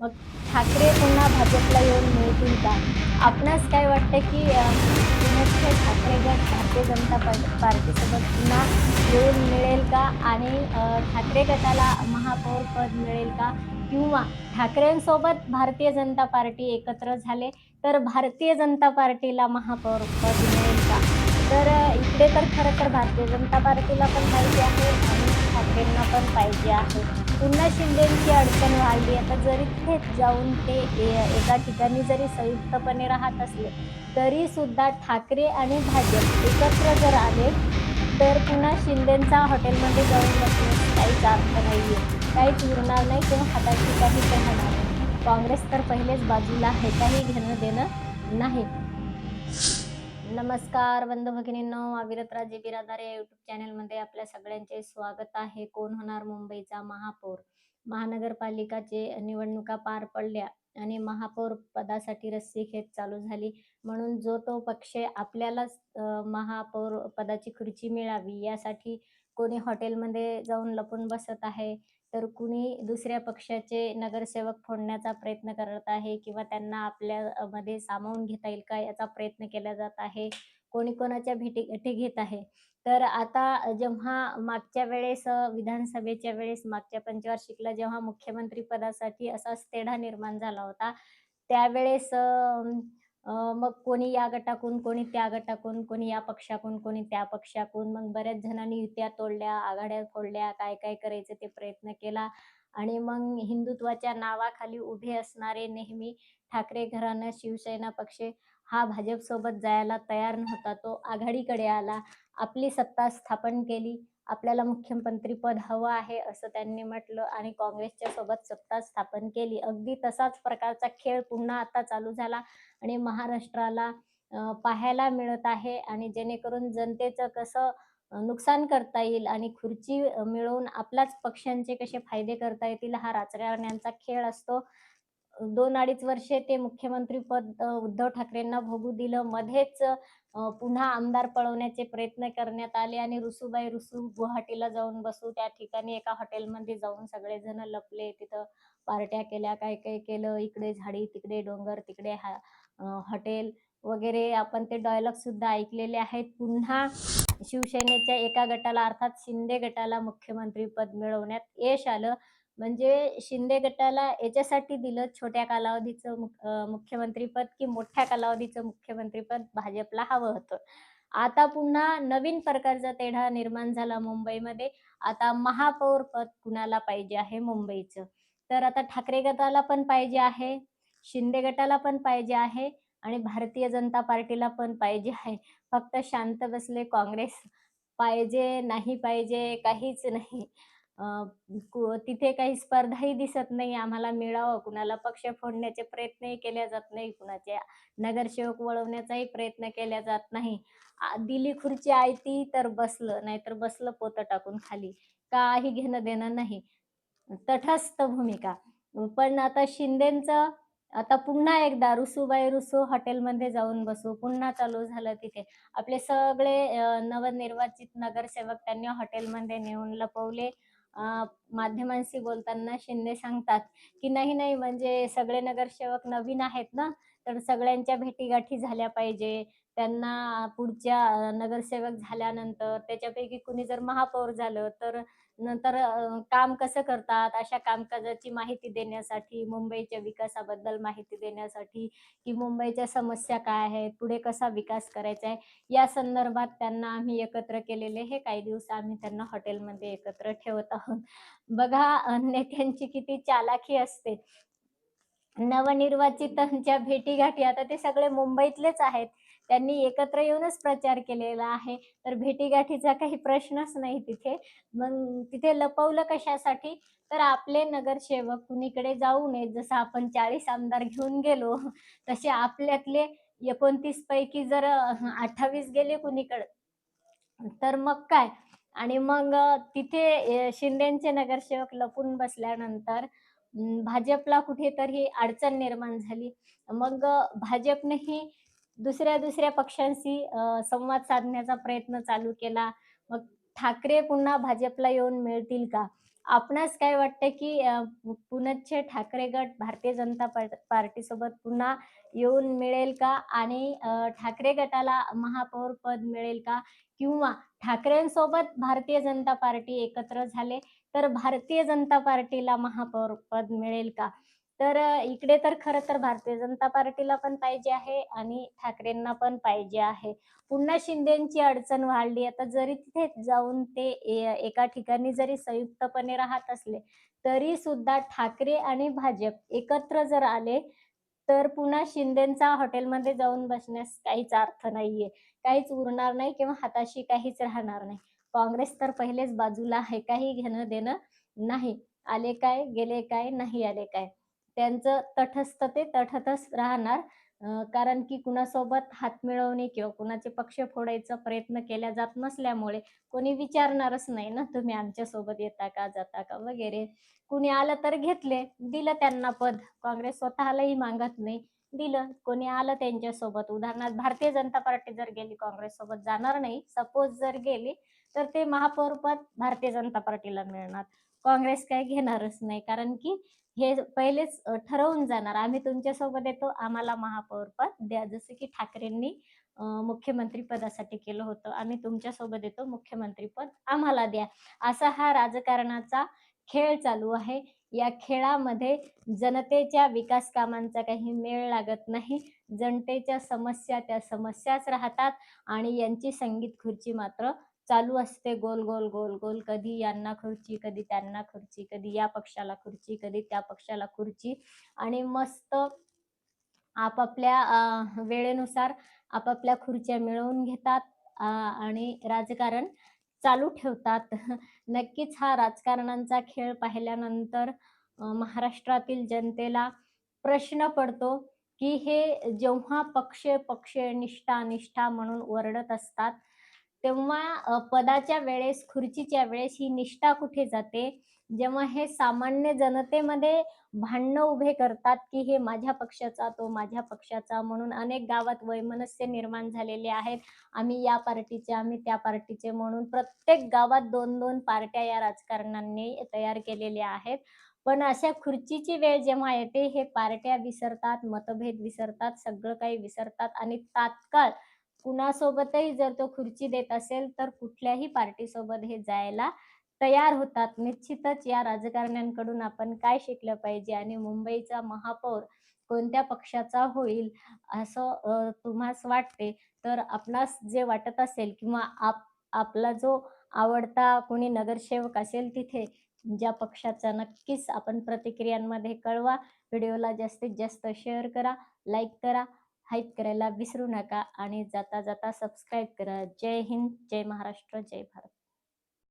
मग ठाकरे पुन्हा भाजपला येऊन मिळतील का? आपणास काय वाटतं, की पुण्याचे ठाकरे गट भारतीय जनता पार्टीसोबत पुन्हा येऊन मिळेल का? आणि ठाकरे गटाला महापौर पद मिळेल का? किंवा ठाकरेंसोबत भारतीय जनता पार्टी एकत्र झाले, तर भारतीय जनता पार्टीला महापौर पद मिळेल का? तर इकडे तर खरं तर भारतीय जनता पार्टीला पण पाहिजे आहे आणि ठाकरेंना पण पाहिजे आहे. पुन्हा शिंदेची अडचण वाढली. आता जरी तिथे जाऊन ते एका ठिकाणी जरी संयुक्तपणे राहत असले, तरी सुद्धा ठाकरे आणि भाजप एकत्र जर आले, तर पुन्हा शिंदेचा हॉटेलमध्ये जाऊन बसण्यास काहीच अर्थ नाहीये. काहीच उरणार नाही किंवा हाताशी काहीच राहणार नाही. काँग्रेस तर पहिलेच बाजूला आहे. काही घेणं-देणं नाही. नमस्कार बंधू भगिनींनो, अविरत राजे बिरादार या यूट्यूब चॅनलमध्ये आपल्या सगळ्यांचे स्वागत आहे. कोण होणार मुंबईचा महापौर? महानगरपालिकाचे निवडणुका पार पडल्या आणि महापौर पदासाठी रस्सीखेच चालू झाली. म्हणून जो तो पक्ष आपल्यालाच महापौर पदाची खुर्ची मिळावी यासाठी कोणी हॉटेलमध्ये जाऊन लपून बसत आहे, तर कुणी दुसऱ्या पक्षाचे नगरसेवक फोडण्याचा प्रयत्न करत आहे किंवा त्यांना आपल्या मध्ये सामावून घेता येईल का याचा प्रयत्न केला जात आहे. कोणी कोणाच्या भेटीगाठी घेत आहे. तर आता जेव्हा मागच्या वेळेस विधानसभेच्या वेळेस मागच्या पंचवार्षिकला जेव्हा मुख्यमंत्री पदासाठी असाच तेढा निर्माण झाला होता, त्यावेळेस मग कोणी या गटाकडून, कोणी त्या गटाकडून, कोणी या पक्षाकडून, कोणी त्या पक्षाकडून. मग बऱ्याच जणांनी युत्या तोडल्या, आघाड्या फोडल्या, काय-काय करायचं ते प्रयत्न केला आणि मग हिंदुत्वाच्या नावाखाली उभे असणारे नेहमी ठाकरे घराणं, शिवसेना पक्ष हा भाजपसोबत जायला तयार नव्हता. तो आघाडीकडे आला. आपली सत्ता स्थापन केली. आपल्याला मुख्यमंत्रीपद हवं आहे असं त्यांनी म्हटलं आणि काँग्रेसच्या सोबत सत्ता स्थापन केली. अगदी तसाच प्रकारचा खेळ पुन्हा आता चालू झाला आणि महाराष्ट्राला पाहायला मिळत आहे आणि जेणेकरून जनतेचं कसं नुकसान करता येईल आणि खुर्ची मिळवून आपल्याच पक्षांचे कसे फायदे करता येतील हा राजकारण्यांचा खेळ असतो. 2-2.5 वर्षे ते मुख्यमंत्रीपद उद्धव ठाकरेंना भोगू दिलं. मध्येच पुन्हा आमदार पळवण्याचे प्रयत्न करण्यात आले आणि रुसूबाई रुसू गुवाहाटीला जाऊन बसू, त्या ठिकाणी एका हॉटेलमध्ये जाऊन सगळेजण लपले. तिथं पार्ट्या केल्या, काय-काय केलं. इकडे झाडी, तिकडे डोंगर, तिकडे हॉटेल वगैरे आपण ते डायलॉग सुद्धा ऐकलेले आहेत. पुन्हा शिवसेनेच्या एका गटाला अर्थात शिंदे गटाला मुख्यमंत्रीपद मिळवण्यात यश आलं. म्हणजे शिंदे गटाला याच्यासाठी दिलं छोट्या कालावधीचं मुख्यमंत्रीपद, की मोठ्या कालावधीचं मुख्यमंत्रीपद भाजपला हवं होतं. आता पुन्हा नवीन प्रकारचा तेढा निर्माण झाला मुंबईमध्ये. आता महापौर पद कुणाला पाहिजे आहे मुंबईचं. तर आता ठाकरे गटाला पण पाहिजे आहे, शिंदे गटाला पण पाहिजे आहे आणि भारतीय जनता पार्टीला पण पाहिजे आहे. फक्त शांत बसले काँग्रेस. पाहिजे, नाही पाहिजे, काहीच नाही. अ, तिथे काही स्पर्धाही दिसत नाही आम्हाला मिळावं. कुणाला पक्ष फोडण्याचे प्रयत्नही केले जात नाही. कुणाचे नगरसेवक वळवण्याचाही प्रयत्न केला जात नाही. दिली खुर्ची आयती तर बसलं, नाहीतर बसलं पोतं टाकून खाली. काही घेणं-देणं नाही. तटस्थ भूमिका. पण आता शिंदेंचं आता पुन्हा एकदा रुसूबाई रुसू हॉटेलमध्ये जाऊन बसू. पुन्हा चालू झालं तिथे. आपले सगळे नवनिर्वाचित नगरसेवक त्यांनी हॉटेलमध्ये नेऊन लपवले. माध्यमांशी बोलताना शिंदे सांगतात, की "नाही, नाही म्हणजे सगळे नगरसेवक नवीन आहेत ना, तर सगळ्यांच्या भेटीगाठी झाल्या पाहिजे. त्यांना पुढच्या नगरसेवक झाल्यानंतर त्याच्यापैकी कुणी जर महापौर झालं, तर नंतर काम कसं करतात, अशा कामकाजाची माहिती देण्यासाठी, मुंबईच्या विकासाबद्दल माहिती देण्यासाठी, की मुंबईच्या समस्या काय आहेत, पुढे कसा विकास करायचा आहे, या संदर्भात त्यांना आम्ही एकत्र केलेले हे काही दिवस आम्ही त्यांना हॉटेलमध्ये एकत्र ठेवत आहोत. बघा नेत्यांची किती चालाखी असते. नवनिर्वाचितांच्या भेटीगाठी आता ते सगळे मुंबईतलेच आहेत. त्यांनी एकत्र येऊनच प्रचार केलेला आहे. तर भेटीगाठीचा काही प्रश्नच नाही तिथे. मग तिथे लपवलं कशासाठी? तर आपले नगरसेवक कुणीकडे जाऊ नयेत. जसं आपण 40 आमदार घेऊन गेलो, तसे आपल्यातले 29 पैकी जर 28 गेले कुणीकडे, तर मग काय? आणि मग तिथे शिंदेचे नगरसेवक लपून बसल्यानंतर भाजपला कुठेतरी अडचण निर्माण झाली. मग भाजपनेही दुसऱ्या-दुसऱ्या पक्षांशी संवाद साधण्याचा प्रयत्न चालू केला. मग ठाकरे पुन्हा भाजपला येऊन मिळतील का? आपणास काय वाटतं, की पुनश्च ठाकरे गट भारतीय जनता पार्टीसोबत पुन्हा येऊन मिळेल का? आणि ठाकरे गटाला महापौर पद मिळेल का? किंवा ठाकरेंसोबत भारतीय जनता पार्टी एकत्र झाले, तर भारतीय जनता पार्टीला महापौर पद मिळेल का? तर इकडे तर खरं तर भारतीय जनता पार्टीला पण पाहिजे आहे आणि ठाकरेंना पण पाहिजे आहे. पुन्हा शिंदेची अडचण वाढली. आता जरी तिथे जाऊन ते एका ठिकाणी जरी संयुक्तपणे राहत असले, तरी सुद्धा ठाकरे आणि भाजप एकत्र जर आले, तर पुन्हा शिंदेचा हॉटेलमध्ये जाऊन बसण्यास काहीच अर्थ नाहीये. काहीच उरणार नाही किंवा हाताशी काहीच राहणार नाही. काँग्रेस तर पहिलेच बाजूला आहे. काही घेणं-देणं नाही. आले काय, गेले काय, नाही आले काय. त्यांचं तटस्थ ते तटस्थच राहणार. कारण की कुणासोबत हातमिळवणी किंवा कुणाचे पक्ष फोडायचा प्रयत्न केला जात नसल्यामुळे कोणी विचारणारच नाही ना, तुम्ही आमच्यासोबत येता का, जाता का वगैरे. कुणी आलं तर घेतले, दिलं त्यांना पद. काँग्रेस स्वतःलाही मागत नाही, दिलं. कोणी आलं त्यांच्यासोबत उदाहरणार्थ भारतीय जनता पार्टी जर गेली काँग्रेससोबत जाणार नाही, सपोज जर गेली, तर ते महापौर पद भारतीय जनता पार्टीला मिळणार. काँग्रेस काही घेणारच नाही. कारण की हे पहिलेच ठरवून जाणार, आम्ही तुमच्यासोबत येतो, आम्हाला महापौर पद द्या. जसं की ठाकरेंनी मुख्यमंत्री पदासाठी केलं होतं. आम्ही तुमच्यासोबत येतो, मुख्यमंत्री पद आम्हाला द्या. असा हा राजकारणाचा खेळ चालू आहे. या खेळामध्ये जनतेच्या विकास कामांचा काही मेळ लागत नाही. जनतेच्या समस्या त्या समस्याच राहतात आणि यांची संगीत खुर्ची मात्र चालू असते गोल, गोल, गोल, गोल. कधी यांना खुर्ची, कधी त्यांना खुर्ची, कधी या पक्षाला खुर्ची, कधी त्या पक्षाला खुर्ची आणि मस्त आपापल्या वेळेनुसार आपापल्या खुर्च्या मिळवून घेतात आणि राजकारण चालू ठेवतात. नक्कीच हा राजकारणाचा खेळ पाहिल्यानंतर महाराष्ट्रातील जनतेला प्रश्न पडतो, की हे जेव्हा पक्ष, पक्ष, निष्ठा, निष्ठा म्हणून ओरडत असतात, तेव्हा पदाच्या वेळेस, खुर्चीच्या वेळेस ही निष्ठा कुठे जाते? जेव्हा हे सामान्य जनतेमध्ये भांडणं उभे करतात, की हे माझ्या पक्षाचा, तो माझ्या पक्षाचा म्हणून अनेक गावात वैमनस्य निर्माण झालेले आहेत. आम्ही या पार्टीचे, आम्ही त्या पार्टीचे म्हणून प्रत्येक गावात 2-2 पार्ट्या या राजकारण्यांनी तयार केलेल्या आहेत. पण अशा खुर्चीची वेळ जेव्हा येते, हे पार्ट्या विसरतात, मतभेद विसरतात, सगळं काही विसरतात आणि तात्काळ कुणासोबतही जर तो खुर्ची देत असेल, तर कुठल्याही पार्टीसोबत हे जायला तयार होतात. निश्चितच या राजकारण्यांकडून आपण काय शिकलं पाहिजे आणि मुंबईचा महापौर कोणत्या पक्षाचा होईल असं तुम्हास वाटते? तर आपणास जे वाटत असेल किंवा आपला जो आवडता कोणी नगरसेवक असेल तिथे, ज्या पक्षाचा नक्कीच आपण प्रतिक्रियांमध्ये कळवा. व्हिडिओला जास्तीत जास्त शेअर करा, लाईक करा, हाईप करायला विसरू नका आणि जाता-जाता सबस्क्राईब करा. जय हिंद, जय महाराष्ट्र, जय भारत.